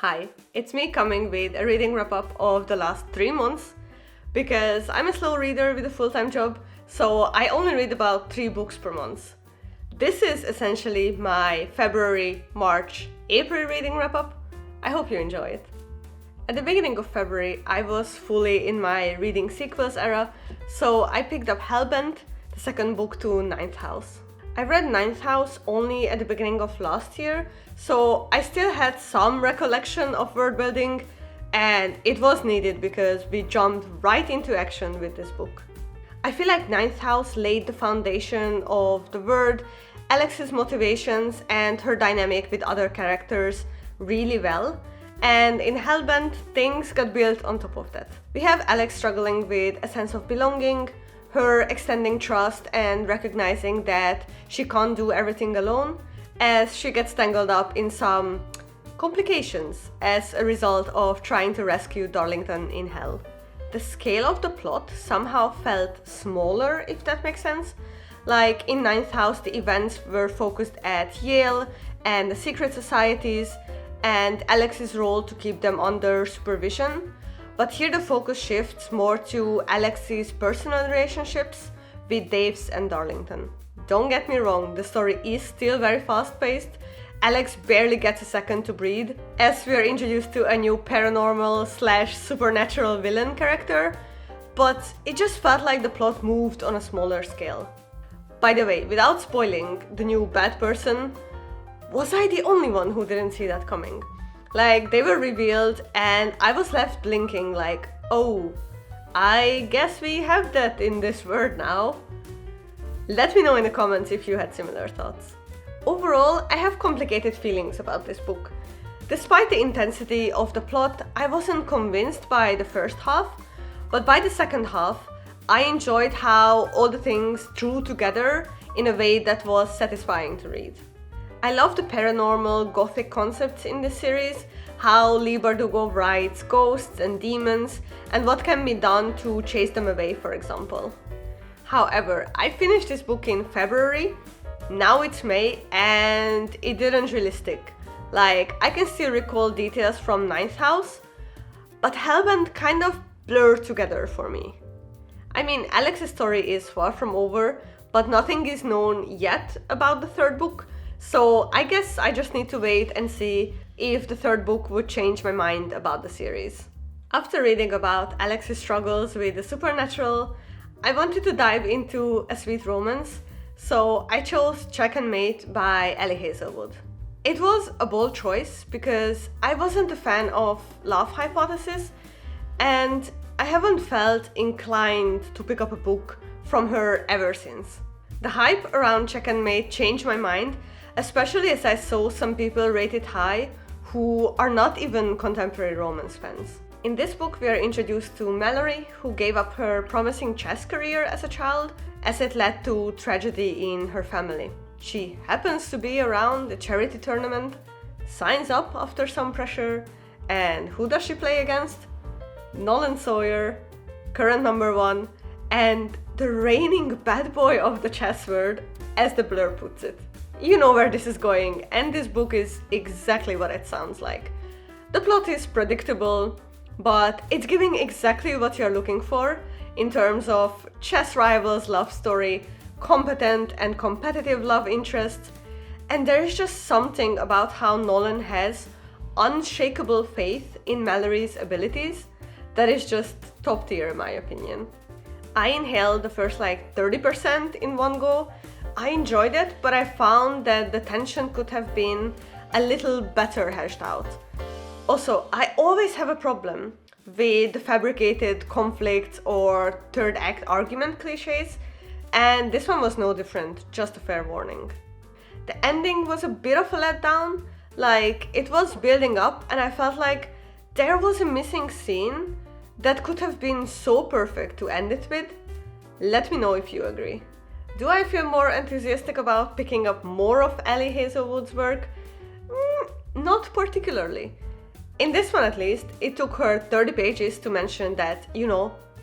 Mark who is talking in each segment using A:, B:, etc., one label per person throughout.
A: Hi, it's me coming with a reading wrap-up of the last 3 months because I'm a slow reader with a full-time job, so I only read about 3 books per month. This is essentially my February, March, April reading wrap-up. I hope you enjoy it. At the beginning of February, I was fully in my reading sequels era, so I picked up Hellbent, the second book to Ninth House. I read Ninth House only at the beginning of last year, so I still had some recollection of world building, and it was needed because we jumped right into action with this book. I feel like Ninth House laid the foundation of the world, Alex's motivations, and her dynamic with other characters really well, and in Hellbent, things got built on top of that. We have Alex struggling with a sense of belonging, her extending trust and recognizing that she can't do everything alone, as she gets tangled up in some complications as a result of trying to rescue Darlington in Hell. The scale of the plot somehow felt smaller, if that makes sense. Like in Ninth House, the events were focused at Yale and the secret societies and Alex's role to keep them under supervision. But here the focus shifts more to Alex's personal relationships with Daves and Darlington. Don't get me wrong, the story is still very fast-paced. Alex barely gets a second to breathe, as we are introduced to a new paranormal/supernatural villain character, but it just felt like the plot moved on a smaller scale. By the way, without spoiling the new bad person, was I the only one who didn't see that coming? Like, they were revealed and I was left blinking like, oh, I guess we have that in this world now. Let me know in the comments if you had similar thoughts. Overall, I have complicated feelings about this book. Despite the intensity of the plot, I wasn't convinced by the first half, but by the second half, I enjoyed how all the things drew together in a way that was satisfying to read. I love the paranormal, gothic concepts in this series, how Leigh Bardugo writes ghosts and demons, and what can be done to chase them away, for example. However, I finished this book in February, now it's May, and it didn't really stick. Like, I can still recall details from Ninth House, but Hellbent kind of blurred together for me. I mean, Alex's story is far from over, but nothing is known yet about the third book, so I guess I just need to wait and see if the third book would change my mind about the series. After reading about Alex's struggles with the supernatural, I wanted to dive into a sweet romance, so I chose Check and Mate by Ellie Hazelwood. It was a bold choice because I wasn't a fan of Love Hypothesis, and I haven't felt inclined to pick up a book from her ever since. The hype around Check and Mate changed my mind, especially as I saw some people rate it high who are not even contemporary romance fans. In this book, we are introduced to Mallory, who gave up her promising chess career as a child as it led to tragedy in her family. She happens to be around a charity tournament, signs up after some pressure, and who does she play against? Nolan Sawyer, current #1, and the reigning bad boy of the chess world, as the blurb puts it. You know where this is going, and this book is exactly what it sounds like. The plot is predictable, but it's giving exactly what you're looking for in terms of chess rivals love story, competent and competitive love interests, and there is just something about how Nolan has unshakable faith in Mallory's abilities that is just top tier in my opinion. I inhaled the first 30% in one go. I enjoyed it, but I found that the tension could have been a little better hashed out. Also, I always have a problem with the fabricated conflict or third act argument cliches, and this one was no different, just a fair warning. The ending was a bit of a letdown, it was building up and I felt like there was a missing scene that could have been so perfect to end it with. Let me know if you agree. Do I feel more enthusiastic about picking up more of Ellie Hazelwood's work? Not particularly. In this one at least, it took her 30 pages to mention that,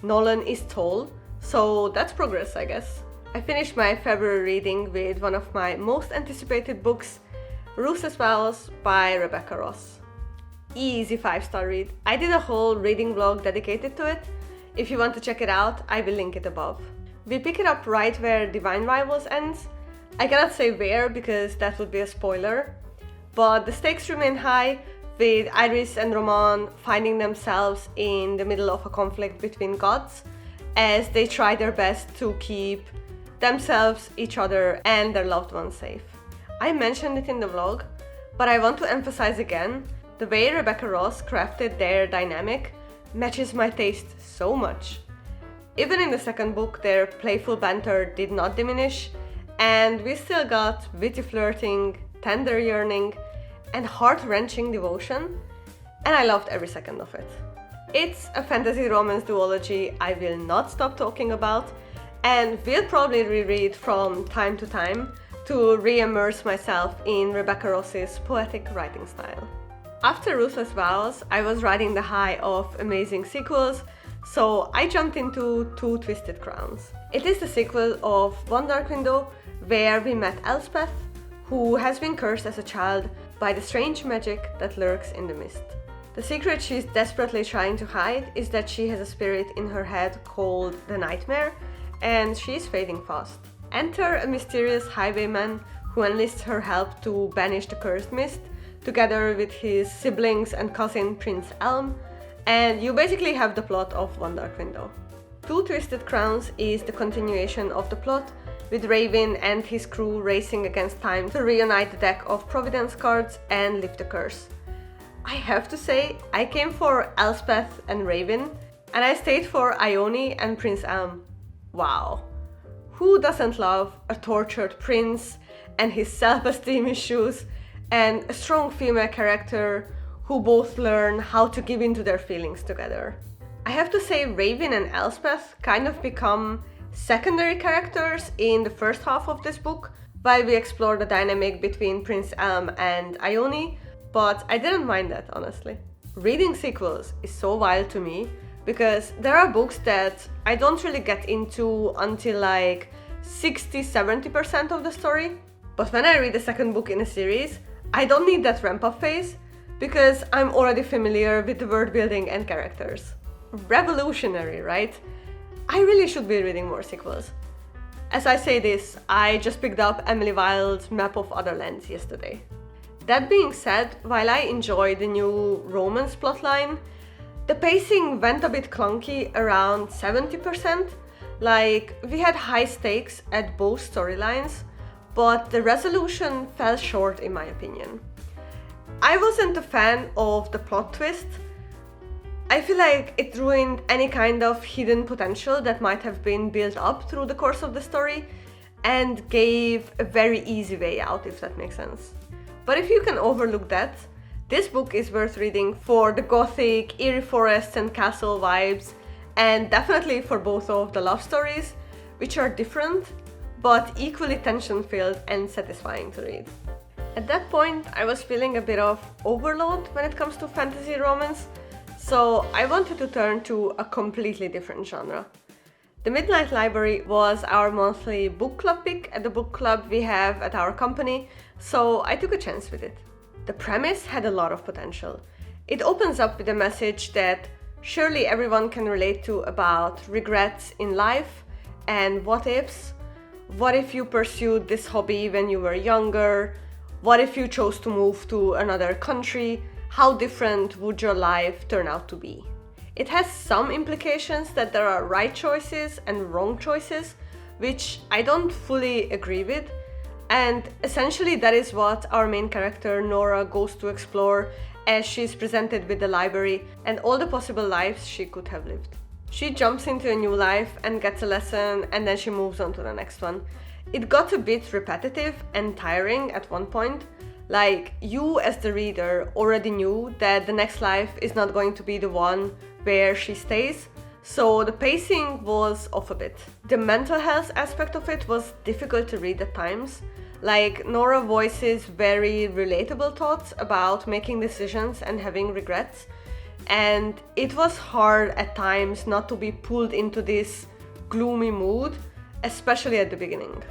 A: Nolan is tall, so that's progress, I guess. I finished my February reading with one of my most anticipated books, Ruthless Vows by Rebecca Ross. easy 5-star read. I did a whole reading vlog dedicated to it. If you want to check it out, I will link it above. We pick it up right where Divine Rivals ends. I cannot say where because that would be a spoiler, but the stakes remain high, with Iris and Roman finding themselves in the middle of a conflict between gods as they try their best to keep themselves, each other, and their loved ones safe. I mentioned it in the vlog, but I want to emphasize again, the way Rebecca Ross crafted their dynamic matches my taste so much. Even in the second book, their playful banter did not diminish, and we still got witty flirting, tender yearning, and heart-wrenching devotion, and I loved every second of it. It's a fantasy romance duology I will not stop talking about, and will probably reread from time to time to re-immerse myself in Rebecca Ross's poetic writing style. After Ruthless Vows, I was riding the high of amazing sequels, so I jumped into Two Twisted Crowns. It is the sequel of One Dark Window, where we met Elspeth, who has been cursed as a child by the strange magic that lurks in the mist. The secret she's desperately trying to hide is that she has a spirit in her head called the Nightmare, and she's fading fast. Enter a mysterious highwayman who enlists her help to banish the cursed mist, together with his siblings and cousin Prince Elm, and you basically have the plot of One Dark Window. Two Twisted Crowns is the continuation of the plot, with Raven and his crew racing against time to reunite the deck of Providence cards and lift the curse. I have to say, I came for Elspeth and Raven, and I stayed for Ione and Prince Elm. Wow. Who doesn't love a tortured prince and his self-esteem issues, and a strong female character who both learn how to give in to their feelings together? I have to say, Raven and Elspeth kind of become secondary characters in the first half of this book, while we explore the dynamic between Prince Elm and Ione, but I didn't mind that, honestly. Reading sequels is so wild to me, because there are books that I don't really get into until like 60-70% of the story, but when I read the second book in a series, I don't need that ramp-up phase, because I'm already familiar with the world building and characters. Revolutionary, right? I really should be reading more sequels. As I say this, I just picked up Emily Wilde's Map of Other Lands yesterday. That being said, while I enjoy the new romance plotline, the pacing went a bit clunky around 70%. Like, we had high stakes at both storylines, but the resolution fell short in my opinion. I wasn't a fan of the plot twist. I feel like it ruined any kind of hidden potential that might have been built up through the course of the story, and gave a very easy way out, if that makes sense. But if you can overlook that, this book is worth reading for the gothic, eerie forests and castle vibes, and definitely for both of the love stories, which are different, but equally tension-filled and satisfying to read. At that point, I was feeling a bit of overload when it comes to fantasy romance, so I wanted to turn to a completely different genre. The Midnight Library was our monthly book club pick at the book club we have at our company, so I took a chance with it. The premise had a lot of potential. It opens up with a message that surely everyone can relate to about regrets in life and what ifs. What if you pursued this hobby when you were younger? What if you chose to move to another country? How different would your life turn out to be? It has some implications that there are right choices and wrong choices, which I don't fully agree with, and essentially that is what our main character Nora goes to explore as she's presented with the library and all the possible lives she could have lived. She jumps into a new life and gets a lesson, and then she moves on to the next one. It got a bit repetitive and tiring at one point. Like, you as the reader already knew that the next life is not going to be the one where she stays, so the pacing was off a bit. The mental health aspect of it was difficult to read at times. Like, Nora voices very relatable thoughts about making decisions and having regrets, and it was hard at times not to be pulled into this gloomy mood, especially at the beginning.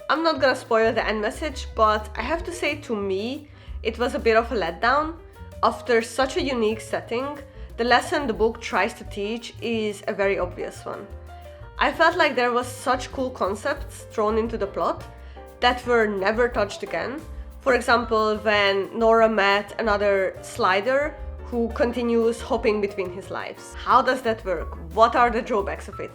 A: I'm not gonna spoil the end message, but I have to say, to me, it was a bit of a letdown. After such a unique setting, the lesson the book tries to teach is a very obvious one. I felt like there was such cool concepts thrown into the plot that were never touched again. For example, when Nora met another slider who continues hopping between his lives. How does that work? What are the drawbacks of it?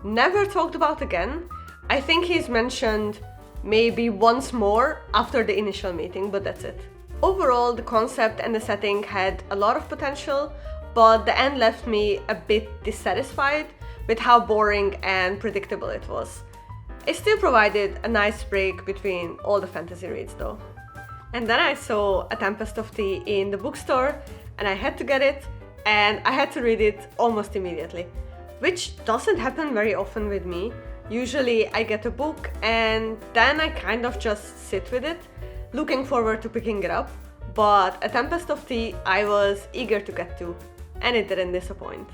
A: Never talked about again. I think he's mentioned maybe once more after the initial meeting, but that's it. Overall, the concept and the setting had a lot of potential, but the end left me a bit dissatisfied with how boring and predictable it was. It still provided a nice break between all the fantasy reads though. And then I saw A Tempest of Tea in the bookstore and I had to get it, and I had to read it almost immediately, which doesn't happen very often with me. Usually I get a book and then I kind of just sit with it, looking forward to picking it up, but A Tempest of Tea I was eager to get to, and it didn't disappoint.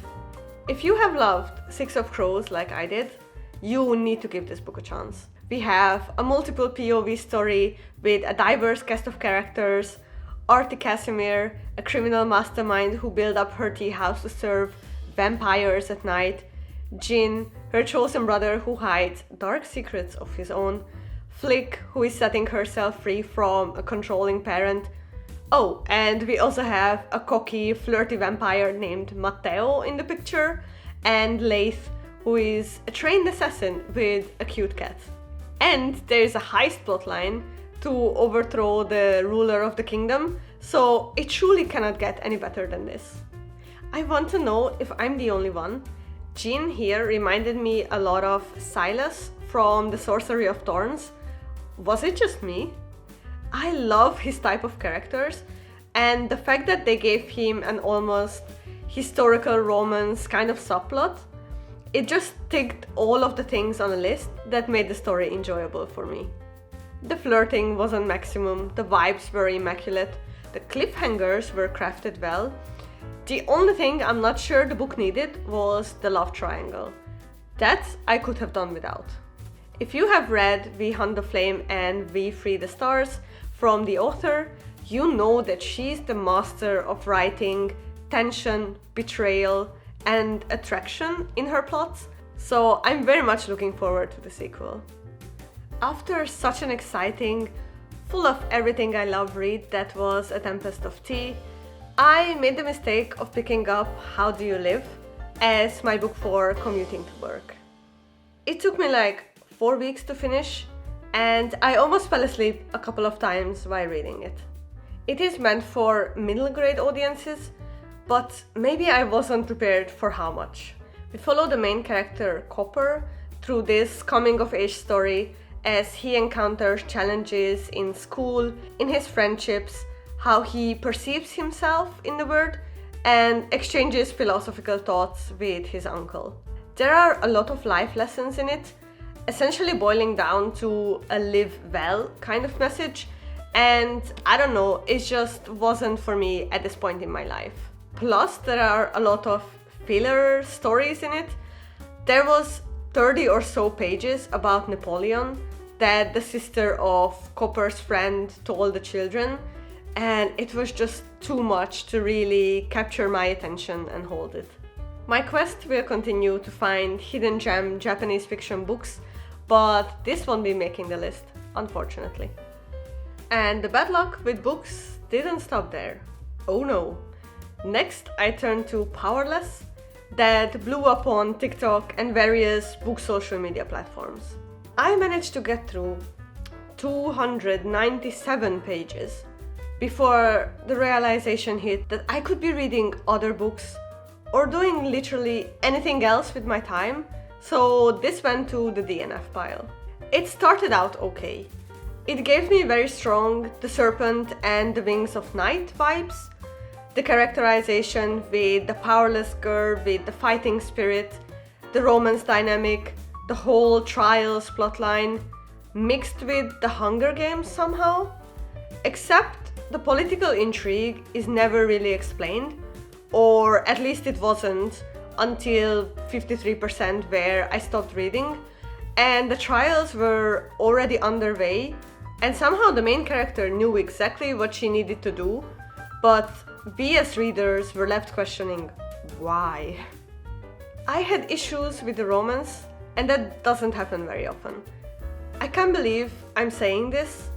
A: If you have loved Six of Crows like I did, you need to give this book a chance. We have a multiple POV story with a diverse cast of characters, Artie Casimir, a criminal mastermind who built up her tea house to serve vampires at night, Jin, her chosen brother who hides dark secrets of his own, Flick, who is setting herself free from a controlling parent. Oh, and we also have a cocky, flirty vampire named Matteo in the picture, and Leith, who is a trained assassin with a cute cat. And there's a heist plotline to overthrow the ruler of the kingdom, so it truly cannot get any better than this. I want to know if I'm the only one. Jin here reminded me a lot of Silas from The Sorcery of Thorns. Was it just me? I love his type of characters, and the fact that they gave him an almost historical romance kind of subplot, it just ticked all of the things on a list that made the story enjoyable for me. The flirting was on maximum, the vibes were immaculate, the cliffhangers were crafted well. The only thing I'm not sure the book needed was the love triangle. That I could have done without. If you have read We Hunt the Flame and We Free the Stars from the author, you know that she's the master of writing tension, betrayal, and attraction in her plots, so I'm very much looking forward to the sequel. After such an exciting, full of everything I love read that was A Tempest of Tea, I made the mistake of picking up How Do You Live as my book for commuting to work. It took me like 4 weeks to finish, and I almost fell asleep a couple of times while reading it. It is meant for middle grade audiences, but maybe I wasn't prepared for how much. We follow the main character, Copper, through this coming-of-age story as he encounters challenges in school, in his friendships, how he perceives himself in the world, and exchanges philosophical thoughts with his uncle. There are a lot of life lessons in it, essentially boiling down to a live well kind of message, and I don't know, it just wasn't for me at this point in my life. Plus, there are a lot of filler stories in it. There was 30 or so pages about Napoleon that the sister of Copper's friend told the children, and it was just too much to really capture my attention and hold it. My quest will continue to find hidden gem Japanese fiction books, but this won't be making the list, unfortunately. And the bad luck with books didn't stop there. Oh no. Next, I turned to Powerless, that blew up on TikTok and various book social media platforms. I managed to get through 297 pages before the realization hit that I could be reading other books or doing literally anything else with my time, so this went to the DNF pile. It started out okay. It gave me very strong The Serpent and the Wings of Night vibes. The characterization with the powerless girl with the fighting spirit, the romance dynamic, the whole trials plotline, mixed with the Hunger Games somehow. Except the political intrigue is never really explained, or at least it wasn't until 53% where I stopped reading, and the trials were already underway, and somehow the main character knew exactly what she needed to do, but we as readers were left questioning why. I had issues with the romance, and that doesn't happen very often. I can't believe I'm saying this,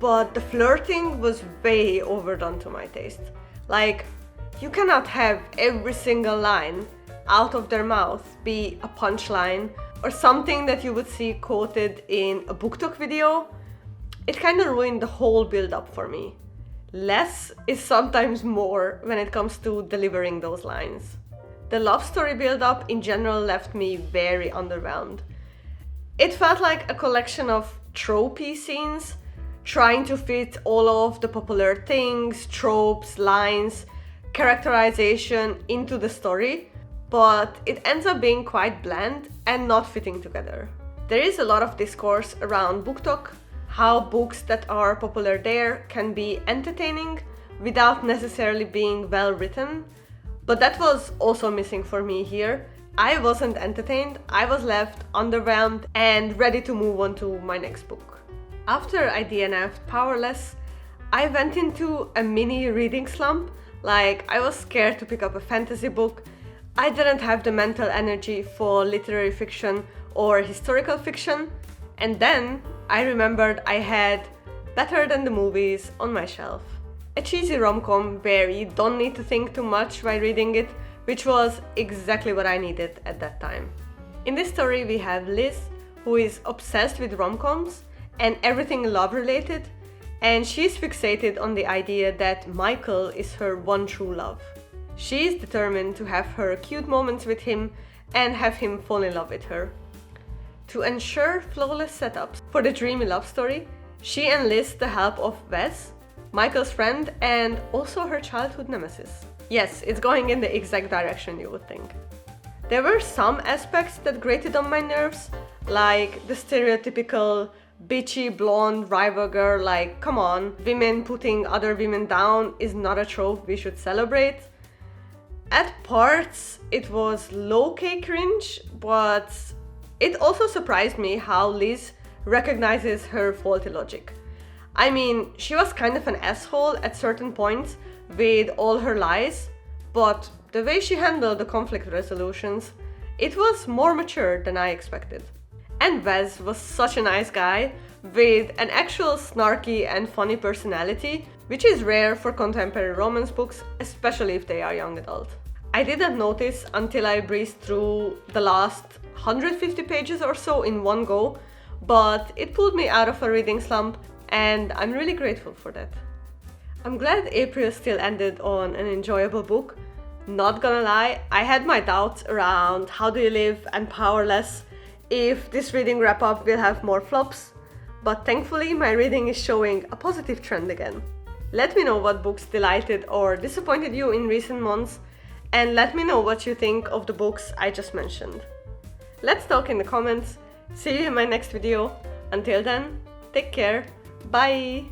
A: but the flirting was way overdone to my taste. Like, you cannot have every single line out of their mouth be a punchline or something that you would see quoted in a BookTok video. It kind of ruined the whole build-up for me. Less is sometimes more when it comes to delivering those lines. The love story build-up in general left me very underwhelmed. It felt like a collection of tropey scenes, trying to fit all of the popular things, tropes, lines, characterization into the story, but it ends up being quite bland and not fitting together. There is a lot of discourse around BookTok, how books that are popular there can be entertaining without necessarily being well written, but that was also missing for me here. I wasn't entertained, I was left underwhelmed and ready to move on to my next book. After I DNF'd Powerless, I went into a mini reading slump. Like, I was scared to pick up a fantasy book. I didn't have the mental energy for literary fiction or historical fiction. And then I remembered I had Better Than the Movies on my shelf. A cheesy rom-com where you don't need to think too much while reading it, which was exactly what I needed at that time. In this story we have Liz, who is obsessed with rom-coms and everything love-related, and she's fixated on the idea that Michael is her one true love. She is determined to have her cute moments with him and have him fall in love with her. To ensure flawless setups for the dreamy love story, she enlists the help of Wes, Michael's friend and also her childhood nemesis. Yes, it's going in the exact direction you would think. There were some aspects that grated on my nerves, like the stereotypical bitchy blonde rival girl, like come on, women putting other women down is not a trope we should celebrate. At parts it was low-key cringe, but it also surprised me how Liz recognizes her faulty logic. I mean, she was kind of an asshole at certain points with all her lies, but the way she handled the conflict resolutions, it was more mature than I expected. And Wes was such a nice guy with an actual snarky and funny personality, which is rare for contemporary romance books, especially if they are young adult. I didn't notice until I breezed through the last 150 pages or so in one go, but it pulled me out of a reading slump and I'm really grateful for that. I'm glad April still ended on an enjoyable book. Not gonna lie, I had my doubts around How Do You Live and Powerless, if this reading wrap-up will have more flops, but thankfully my reading is showing a positive trend again. Let me know what books delighted or disappointed you in recent months, and let me know what you think of the books I just mentioned. Let's talk in the comments. See you in my next video. Until then, take care. Bye!